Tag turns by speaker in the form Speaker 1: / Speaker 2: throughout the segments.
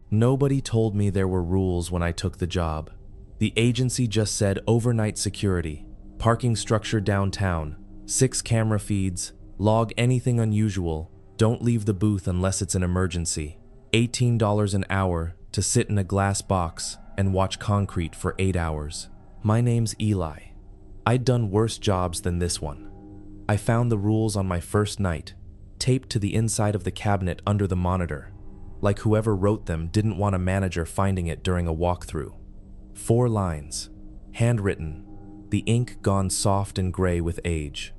Speaker 1: Nobody told me there were rules when I took the job. The agency just said overnight security, parking structure downtown, 6 camera feeds, log anything unusual, don't leave the booth unless it's an emergency, $18 an hour to sit in a glass box and watch concrete for 8 hours. My name's Eli. I'd done worse jobs than this one. I found the rules on my first night, taped to the inside of the cabinet under the monitor, like whoever wrote them didn't want a manager finding it during a walkthrough. 4 lines, handwritten, the ink gone soft and gray with age.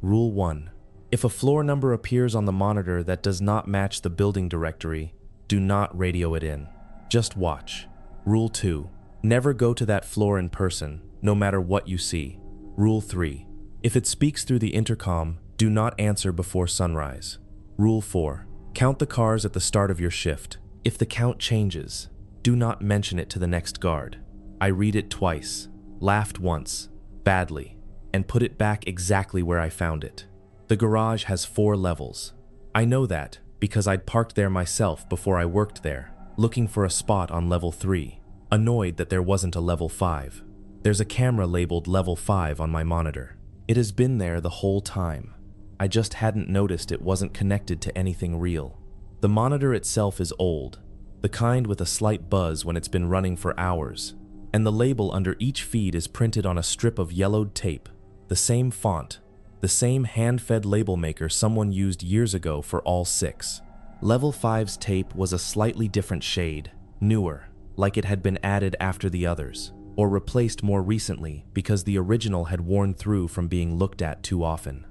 Speaker 1: Rule 1. If a floor number appears on the monitor that does not match the building directory, do not radio it in. Just watch. Rule 2. Never go to that floor in person, no matter what you see. Rule 3. If it speaks through the intercom, do not answer before sunrise. Rule 4. Count the cars at the start of your shift. If the count changes, do not mention it to the next guard. I read it twice, laughed once, badly, and put it back exactly where I found it. The garage has 4 levels. I know that because I'd parked there myself before I worked there, looking for a spot on level 3, annoyed that there wasn't a level 5. There's a camera labeled level 5 on my monitor. It has been there the whole time. I just hadn't noticed it wasn't connected to anything real. The monitor itself is old, the kind with a slight buzz when it's been running for hours, and the label under each feed is printed on a strip of yellowed tape, the same font, the same hand-fed label maker someone used years ago for all 6. Level 5's tape was a slightly different shade, newer, like it had been added after the others, or replaced more recently because the original had worn through from being looked at too often.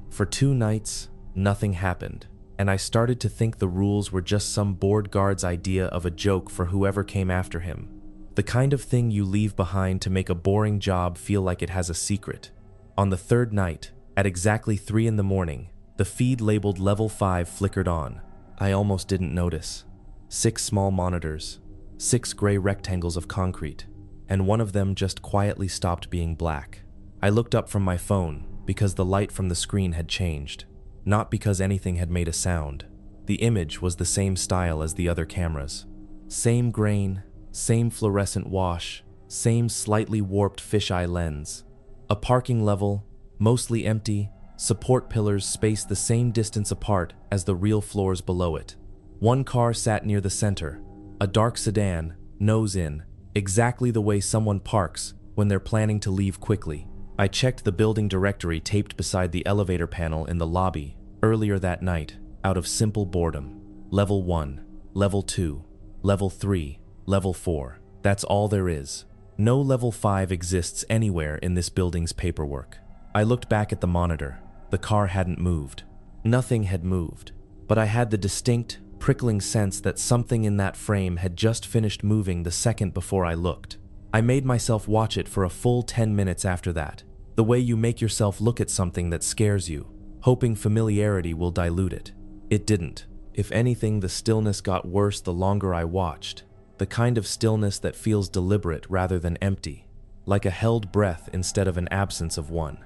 Speaker 1: For 2 nights, nothing happened, and I started to think the rules were just some bored guard's idea of a joke for whoever came after him. The kind of thing you leave behind to make a boring job feel like it has a secret. On the 3rd night, at exactly 3 in the morning, the feed labeled level 5 flickered on. I almost didn't notice. 6 small monitors, 6 gray rectangles of concrete, and one of them just quietly stopped being black. I looked up from my phone because the light from the screen had changed, not because anything had made a sound. The image was the same style as the other cameras. Same grain, same fluorescent wash, same slightly warped fisheye lens. A parking level, mostly empty, support pillars spaced the same distance apart as the real floors below it. 1 car sat near the center, a dark sedan, nose in, exactly the way someone parks when they're planning to leave quickly. I checked the building directory taped beside the elevator panel in the lobby earlier that night out of simple boredom. Level 1, Level 2, Level 3, Level 4. That's all there is. No Level 5 exists anywhere in this building's paperwork. I looked back at the monitor. The car hadn't moved. Nothing had moved, but I had the distinct, prickling sense that something in that frame had just finished moving the second before I looked. I made myself watch it for a full 10 minutes after that, the way you make yourself look at something that scares you, hoping familiarity will dilute it. It didn't. If anything, the stillness got worse the longer I watched, the kind of stillness that feels deliberate rather than empty, like a held breath instead of an absence of one.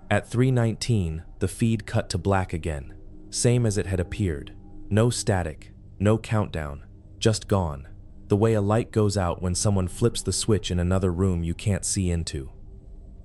Speaker 1: At 3:19, the feed cut to black again, same as it had appeared. No static, no countdown, just gone. The way a light goes out when someone flips the switch in another room you can't see into.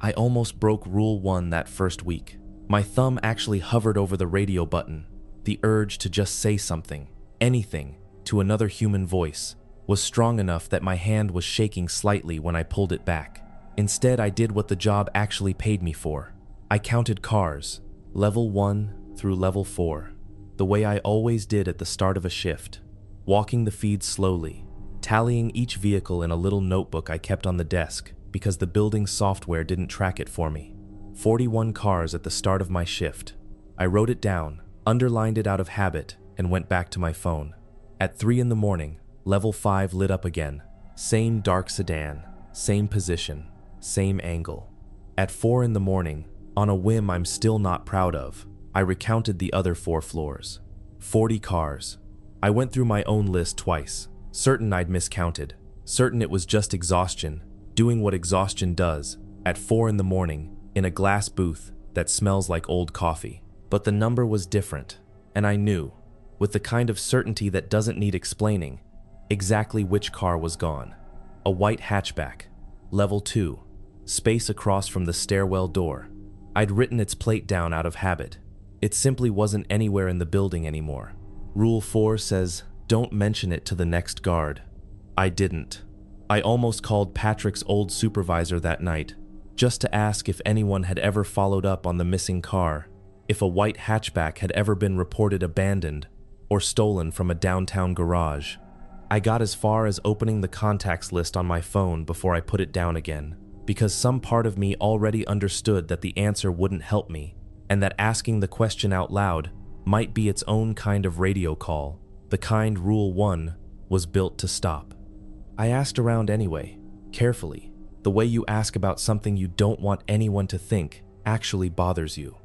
Speaker 1: I almost broke Rule 1 that first week. My thumb actually hovered over the radio button. The urge to just say something, anything, to another human voice was strong enough that my hand was shaking slightly when I pulled it back. Instead, I did what the job actually paid me for. I counted cars, level 1 through level 4, the way I always did at the start of a shift, walking the feed slowly, tallying each vehicle in a little notebook I kept on the desk because the building's software didn't track it for me. 41 cars at the start of my shift. I wrote it down, underlined it out of habit, and went back to my phone. At 3 in the morning, level 5 lit up again. Same dark sedan, same position, same angle. At 4 in the morning, on a whim I'm still not proud of, I recounted the other 4 floors. 40 cars. I went through my own list twice, certain I'd miscounted, certain it was just exhaustion, doing what exhaustion does, at 4 in the morning, in a glass booth that smells like old coffee. But the number was different, and I knew, with the kind of certainty that doesn't need explaining, Exactly which car was gone. A white hatchback. Level 2. Space across from the stairwell door. I'd written its plate down out of habit. It simply wasn't anywhere in the building anymore. Rule 4 says, don't mention it to the next guard. I didn't. I almost called Patrick's old supervisor that night, just to ask if anyone had ever followed up on the missing car, if a white hatchback had ever been reported abandoned or stolen from a downtown garage. I got as far as opening the contacts list on my phone before I put it down again, because some part of me already understood that the answer wouldn't help me, and that asking the question out loud might be its own kind of radio call, the kind Rule 1 was built to stop. I asked around anyway, carefully, the way you ask about something you don't want anyone to think actually bothers you.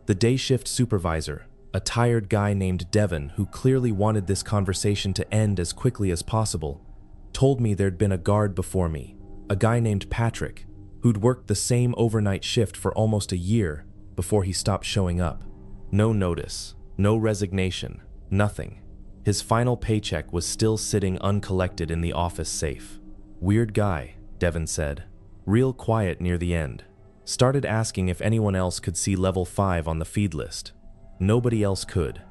Speaker 1: The day shift supervisor, a tired guy named Devin who clearly wanted this conversation to end as quickly as possible, told me there'd been a guard before me, a guy named Patrick, who'd worked the same overnight shift for almost a year before he stopped showing up. No notice, no resignation, nothing. His final paycheck was still sitting uncollected in the office safe. Weird guy, Devin said. Real quiet near the end. Started asking if anyone else could see level 5 on the feed list. Nobody else could.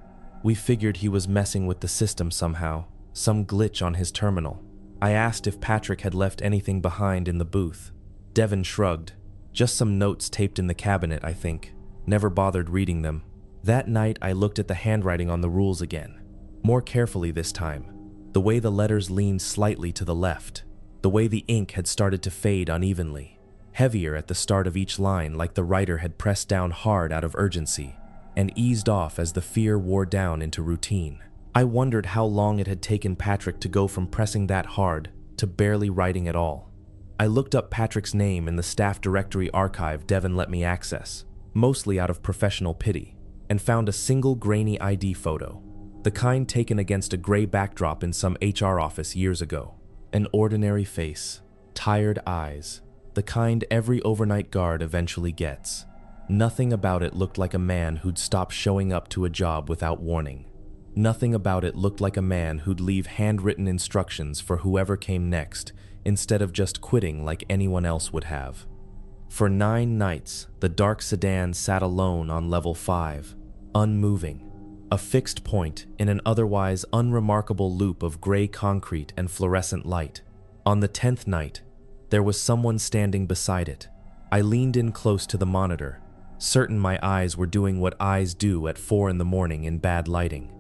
Speaker 1: We figured he was messing with the system somehow, some glitch on his terminal. I asked if Patrick had left anything behind in the booth. Devin shrugged. Just some notes taped in the cabinet, I think. Never bothered reading them. That night I looked at the handwriting on the rules again. More carefully this time. The way the letters leaned slightly to the left. The way the ink had started to fade unevenly. Heavier at the start of each line, like the writer had pressed down hard out of urgency, and eased off as the fear wore down into routine. I wondered how long it had taken Patrick to go from pressing that hard to barely writing at all. I looked up Patrick's name in the staff directory archive Devin let me access, mostly out of professional pity, and found a single grainy ID photo, the kind taken against a gray backdrop in some HR office years ago. An ordinary face, tired eyes, the kind every overnight guard eventually gets. Nothing about it looked like a man who'd stop showing up to a job without warning. Nothing about it looked like a man who'd leave handwritten instructions for whoever came next, instead of just quitting like anyone else would have. For 9 nights, the dark sedan sat alone on level 5, unmoving, a fixed point in an otherwise unremarkable loop of gray concrete and fluorescent light. On the 10th night, there was someone standing beside it. I leaned in close to the monitor, certain my eyes were doing what eyes do at 4 in the morning in bad lighting.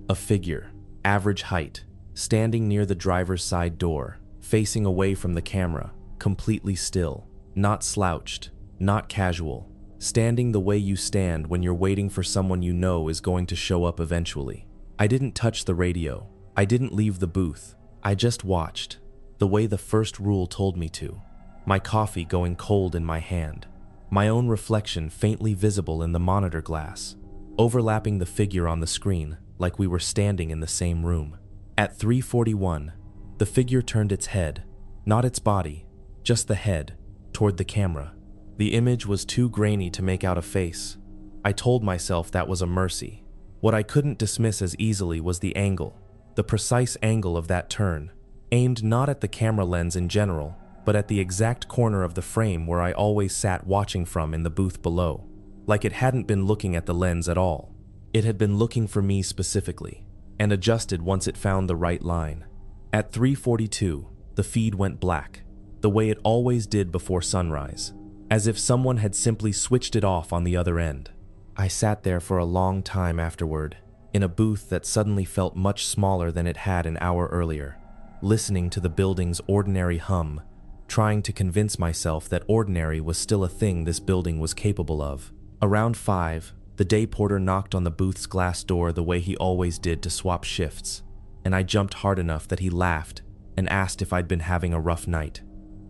Speaker 1: A figure, average height, standing near the driver's side door, facing away from the camera, completely still, not slouched, not casual, standing the way you stand when you're waiting for someone you know is going to show up eventually. I didn't touch the radio. I didn't leave the booth. I just watched, the way the first rule told me to, my coffee going cold in my hand, my own reflection faintly visible in the monitor glass, overlapping the figure on the screen like we were standing in the same room. At 3:41, the figure turned its head, not its body, just the head, toward the camera. The image was too grainy to make out a face. I told myself that was a mercy. What I couldn't dismiss as easily was the angle, the precise angle of that turn, aimed not at the camera lens in general, but at the exact corner of the frame where I always sat watching from in the booth below. Like it hadn't been looking at the lens at all. It had been looking for me specifically, and adjusted once it found the right line. At 3:42, the feed went black, the way it always did before sunrise, as if someone had simply switched it off on the other end. I sat there for a long time afterward, in a booth that suddenly felt much smaller than it had an hour earlier, listening to the building's ordinary hum, trying to convince myself that ordinary was still a thing this building was capable of. Around 5, the day porter knocked on the booth's glass door the way he always did to swap shifts, and I jumped hard enough that he laughed and asked if I'd been having a rough night.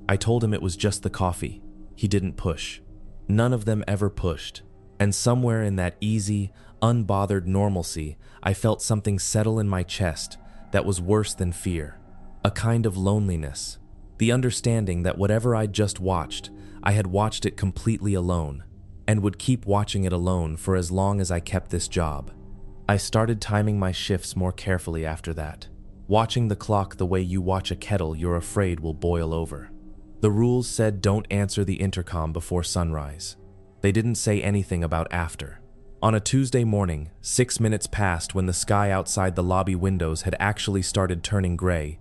Speaker 1: I told him it was just the coffee. He didn't push. None of them ever pushed, and somewhere in that easy, unbothered normalcy, I felt something settle in my chest that was worse than fear, a kind of loneliness, the understanding that whatever I'd just watched, I had watched it completely alone, and would keep watching it alone for as long as I kept this job. I started timing my shifts more carefully after that, watching the clock the way you watch a kettle you're afraid will boil over. The rules said don't answer the intercom before sunrise. They didn't say anything about after. On a Tuesday morning, 6 minutes passed when the sky outside the lobby windows had actually started turning gray.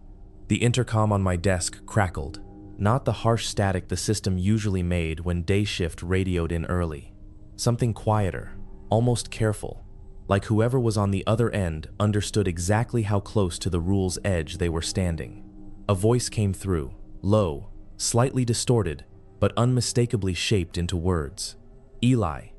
Speaker 1: The intercom on my desk crackled. Not the harsh static the system usually made when day shift radioed in early. Something quieter, almost careful, like whoever was on the other end understood exactly how close to the rule's edge they were standing. A voice came through, low, slightly distorted, but unmistakably shaped into words. Eli.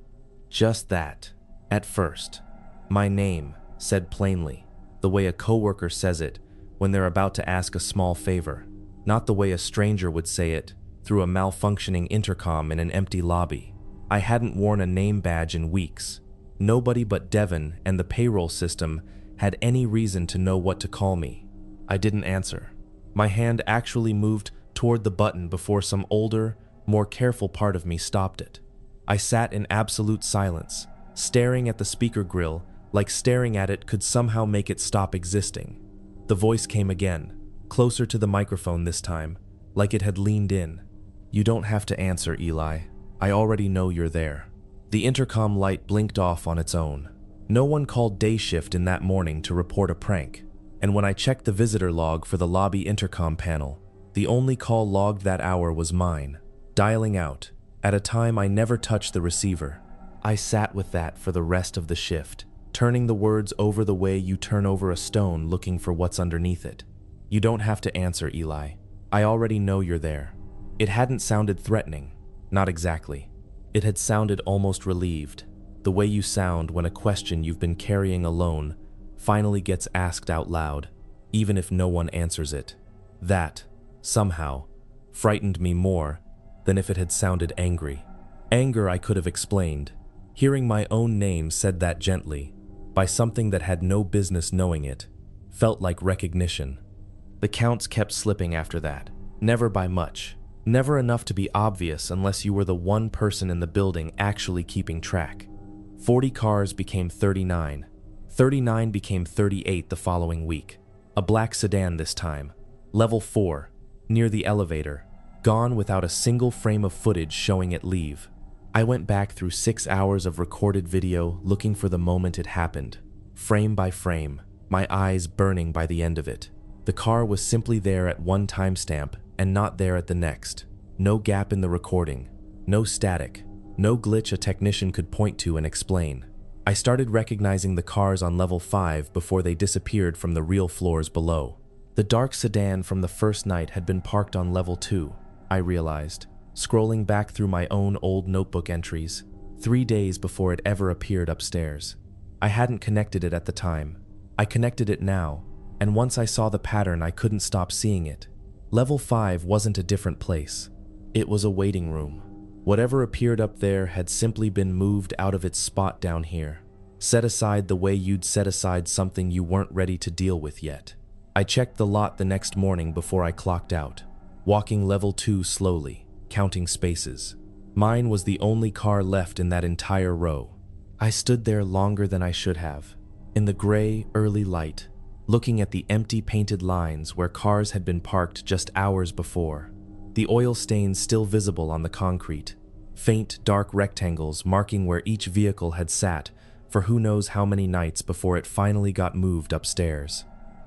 Speaker 1: Just that. At first. My name, said plainly, the way a coworker says it when they're about to ask a small favor, not the way a stranger would say it through a malfunctioning intercom in an empty lobby. I hadn't worn a name badge in weeks. Nobody but Devon and the payroll system had any reason to know what to call me. I didn't answer. My hand actually moved toward the button before some older, more careful part of me stopped it. I sat in absolute silence, staring at the speaker grill like staring at it could somehow make it stop existing. The voice came again, closer to the microphone this time, like it had leaned in. You don't have to answer, Eli. I already know you're there. The intercom light blinked off on its own. No one called day shift in that morning to report a prank, and when I checked the visitor log for the lobby intercom panel, the only call logged that hour was mine, dialing out. At a time I never touched the receiver. I sat with that for the rest of the shift, turning the words over the way you turn over a stone looking for what's underneath it. You don't have to answer, Eli. I already know you're there. It hadn't sounded threatening. Not exactly. It had sounded almost relieved, the way you sound when a question you've been carrying alone finally gets asked out loud, even if no one answers it. That, somehow, frightened me more than if it had sounded angry. Anger I could have explained. Hearing my own name said that gently, by something that had no business knowing it, felt like recognition. The counts kept slipping after that, never by much, never enough to be obvious unless you were the one person in the building actually keeping track. 40 cars became 39. 39 became 38 the following week. A black sedan this time, level 4, near the elevator, gone without a single frame of footage showing it leave. I went back through 6 hours of recorded video looking for the moment it happened, frame by frame, my eyes burning by the end of it. The car was simply there at one timestamp and not there at the next. No gap in the recording, no static, no glitch a technician could point to and explain. I started recognizing the cars on level 5 before they disappeared from the real floors below. The dark sedan from the first night had been parked on level 2. I realized, scrolling back through my own old notebook entries, 3 days before it ever appeared upstairs. I hadn't connected it at the time. I connected it now, and once I saw the pattern I couldn't stop seeing it. Level 5 wasn't a different place. It was a waiting room. Whatever appeared up there had simply been moved out of its spot down here, set aside the way you'd set aside something you weren't ready to deal with yet. I checked the lot the next morning before I clocked out, walking level 2 slowly, counting spaces. Mine was the only car left in that entire row. I stood there longer than I should have, in the gray, early light, looking at the empty painted lines where cars had been parked just hours before. The oil stains still visible on the concrete, faint, dark rectangles marking where each vehicle had sat for who knows how many nights before it finally got moved upstairs.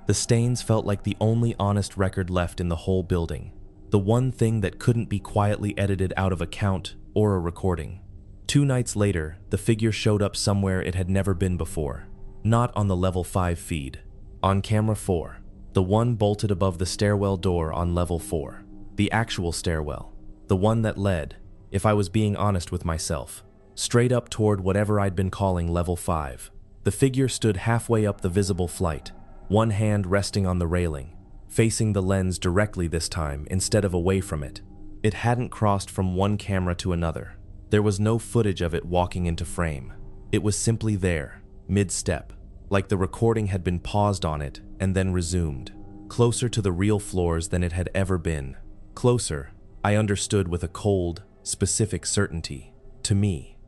Speaker 1: The stains felt like the only honest record left in the whole building, the one thing that couldn't be quietly edited out of a count or a recording. 2 nights later, the figure showed up somewhere it had never been before, not on the level 5 feed, on camera 4, the one bolted above the stairwell door on level 4, the actual stairwell, the one that led, if I was being honest with myself, straight up toward whatever I'd been calling level 5. The figure stood halfway up the visible flight, one hand resting on the railing, facing the lens directly this time instead of away from it. It hadn't crossed from one camera to another. There was no footage of it walking into frame. It was simply there, mid-step, like the recording had been paused on it and then resumed, closer to the real floors than it had ever been. Closer, I understood with a cold, specific certainty, to me.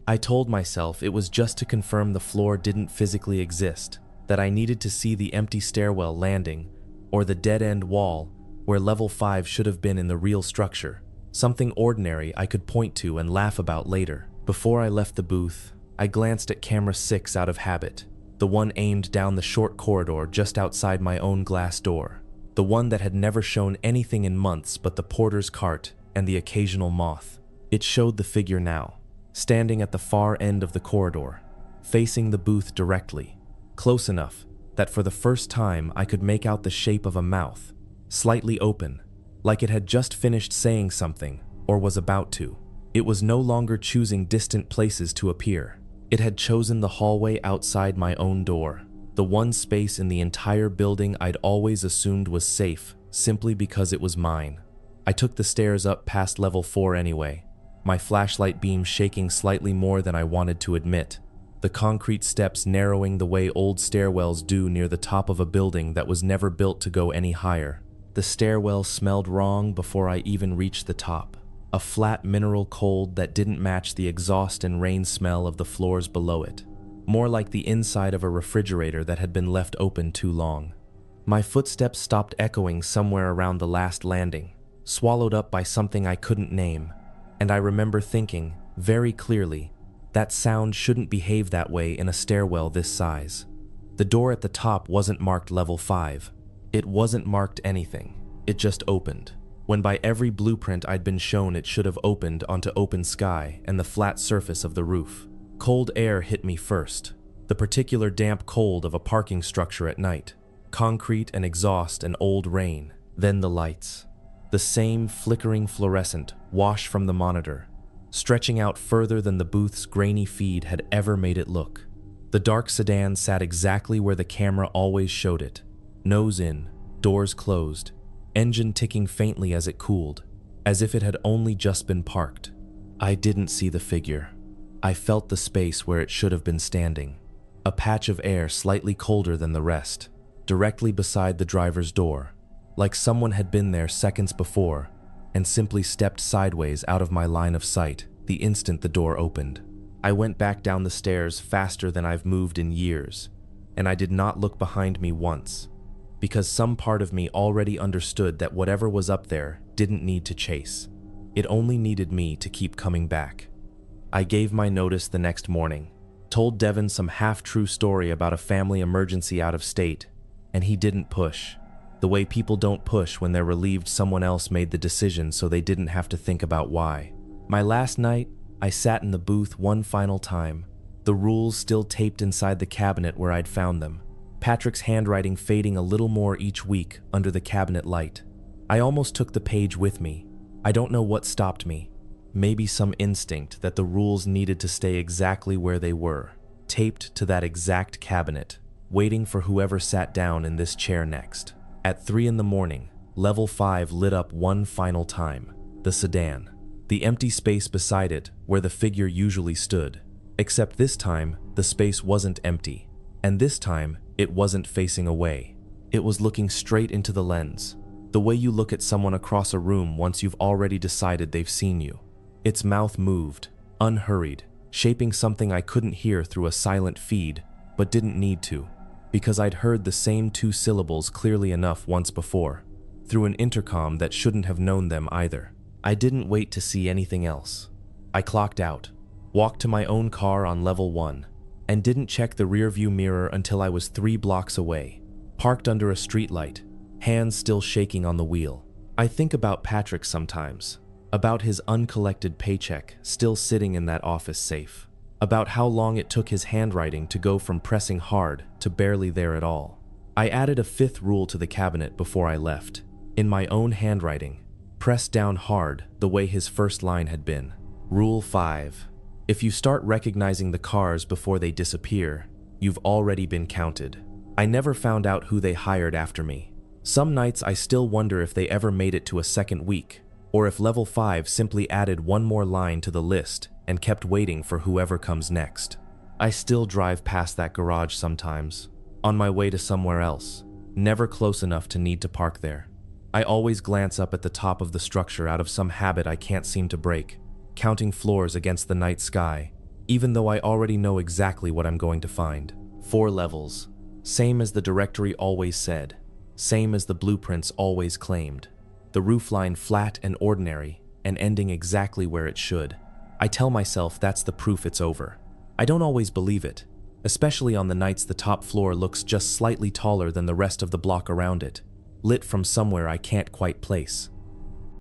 Speaker 1: I told myself it was just to confirm the floor didn't physically exist, that I needed to see the empty stairwell landing or the dead-end wall where level 5 should have been in the real structure. Something ordinary I could point to and laugh about later. Before I left the booth, I glanced at camera 6 out of habit, the one aimed down the short corridor just outside my own glass door, the one that had never shown anything in months but the porter's cart and the occasional moth. It showed the figure now, standing at the far end of the corridor, facing the booth directly, close enough that for the first time I could make out the shape of a mouth, slightly open, like it had just finished saying something or was about to. It was no longer choosing distant places to appear. It had chosen the hallway outside my own door, the one space in the entire building I'd always assumed was safe simply because it was mine. I took the stairs up past level 4 anyway, my flashlight beam shaking slightly more than I wanted to admit, the concrete steps narrowing the way old stairwells do near the top of a building that was never built to go any higher. The stairwell smelled wrong before I even reached the top. A flat mineral cold that didn't match the exhaust and rain smell of the floors below it. More like the inside of a refrigerator that had been left open too long. My footsteps stopped echoing somewhere around the last landing, swallowed up by something I couldn't name, and I remember thinking, very clearly, that sound shouldn't behave that way in a stairwell this size. The door at the top wasn't marked level 5. It wasn't marked anything. It just opened, when by every blueprint I'd been shown it should have opened onto open sky and the flat surface of the roof. Cold air hit me first, the particular damp cold of a parking structure at night. Concrete and exhaust and old rain, then the lights. The same flickering fluorescent wash from the monitor, stretching out further than the booth's grainy feed had ever made it look. The dark sedan sat exactly where the camera always showed it, nose in, doors closed, engine ticking faintly as it cooled, as if it had only just been parked. I didn't see the figure. I felt the space where it should have been standing, a patch of air slightly colder than the rest, directly beside the driver's door, like someone had been there seconds before and simply stepped sideways out of my line of sight the instant the door opened. I went back down the stairs faster than I've moved in years, and I did not look behind me once, because some part of me already understood that whatever was up there didn't need to chase. It only needed me to keep coming back. I gave my notice the next morning, told Devin some half-true story about a family emergency out of state, and he didn't push. The way people don't push when they're relieved someone else made the decision so they didn't have to think about why. My last night, I sat in the booth one final time, the rules still taped inside the cabinet where I'd found them, Patrick's handwriting fading a little more each week under the cabinet light. I almost took the page with me. I don't know what stopped me. Maybe some instinct that the rules needed to stay exactly where they were, taped to that exact cabinet, waiting for whoever sat down in this chair next. At 3 in the morning, level 5 lit up one final time, the sedan, the empty space beside it where the figure usually stood. Except this time, the space wasn't empty, and this time, it wasn't facing away. It was looking straight into the lens, the way you look at someone across a room once you've already decided they've seen you. Its mouth moved, unhurried, shaping something I couldn't hear through a silent feed, but didn't need to, because I'd heard the same 2 syllables clearly enough once before, through an intercom that shouldn't have known them either. I didn't wait to see anything else. I clocked out, walked to my own car on level 1, and didn't check the rearview mirror until I was 3 blocks away, parked under a streetlight, hands still shaking on the wheel. I think about Patrick sometimes, about his uncollected paycheck still sitting in that office safe, about how long it took his handwriting to go from pressing hard to barely there at all. I added a 5th rule to the cabinet before I left, in my own handwriting, press down hard the way his first line had been. Rule 5. If you start recognizing the cars before they disappear, you've already been counted. I never found out who they hired after me. Some nights I still wonder if they ever made it to a second week, or if level 5 simply added one more line to the list and kept waiting for whoever comes next. I still drive past that garage sometimes, on my way to somewhere else, never close enough to need to park there. I always glance up at the top of the structure out of some habit I can't seem to break, counting floors against the night sky, even though I already know exactly what I'm going to find. 4 levels, Same as the directory always said. Same as the blueprints always claimed. The roofline flat and ordinary, and ending exactly where it should. I tell myself that's the proof it's over. I don't always believe it, especially on the nights the top floor looks just slightly taller than the rest of the block around it, lit from somewhere I can't quite place.